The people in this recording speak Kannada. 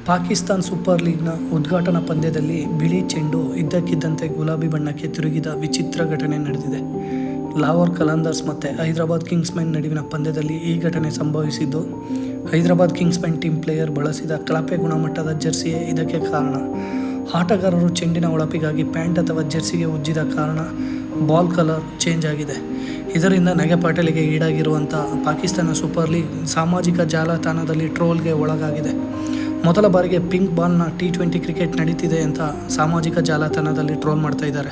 ಪಾಕಿಸ್ತಾನ್ ಸೂಪರ್ ಲೀಗ್ನ ಉದ್ಘಾಟನಾ ಪಂದ್ಯದಲ್ಲಿ ಬಿಳಿ ಚೆಂಡು ಇದ್ದಕ್ಕಿದ್ದಂತೆ ಗುಲಾಬಿ ಬಣ್ಣಕ್ಕೆ ತಿರುಗಿದ ವಿಚಿತ್ರ ಘಟನೆ ನಡೆದಿದೆ. ಲಾಹೋರ್ ಕಲಂದರ್ಸ್ ಮತ್ತು ಹೈದರಾಬಾದ್ ಕಿಂಗ್ಸ್ಮೆನ್ ನಡುವಿನ ಪಂದ್ಯದಲ್ಲಿ ಈ ಘಟನೆ ಸಂಭವಿಸಿದ್ದು, ಹೈದರಾಬಾದ್ ಕಿಂಗ್ಸ್ಮೆನ್ ಟೀಮ್ ಪ್ಲೇಯರ್ ಬಳಸಿದ ಕಳಪೆ ಗುಣಮಟ್ಟದ ಜೆರ್ಸಿಯೇ ಇದಕ್ಕೆ ಕಾರಣ. ಆಟಗಾರರು ಚೆಂಡಿನ ಹೊಳಪಿಗಾಗಿ ಪ್ಯಾಂಟ್ ಅಥವಾ ಜೆರ್ಸಿಗೆ ಉಜ್ಜಿದ ಕಾರಣ ಬಾಲ್ ಕಲರ್ ಚೇಂಜ್ ಆಗಿದೆ. ಇದರಿಂದ ನಗೆಪಾಟಲಿಗೆ ಈಡಾಗಿರುವಂಥ ಪಾಕಿಸ್ತಾನ ಸೂಪರ್ ಲೀಗ್ ಸಾಮಾಜಿಕ ಜಾಲತಾಣದಲ್ಲಿ ಟ್ರೋಲ್ಗೆ ಒಳಗಾಗಿದೆ. ಮೊದಲ ಬಾರಿಗೆ ಪಿಂಕ್ ಬಾಲ್ನ T20 ಕ್ರಿಕೆಟ್ ನಡೀತಿದೆ ಅಂತ ಸಾಮಾಜಿಕ ಜಾಲತಾಣದಲ್ಲಿ ಟ್ರೋಲ್ ಮಾಡ್ತಾ ಇದ್ದಾರೆ.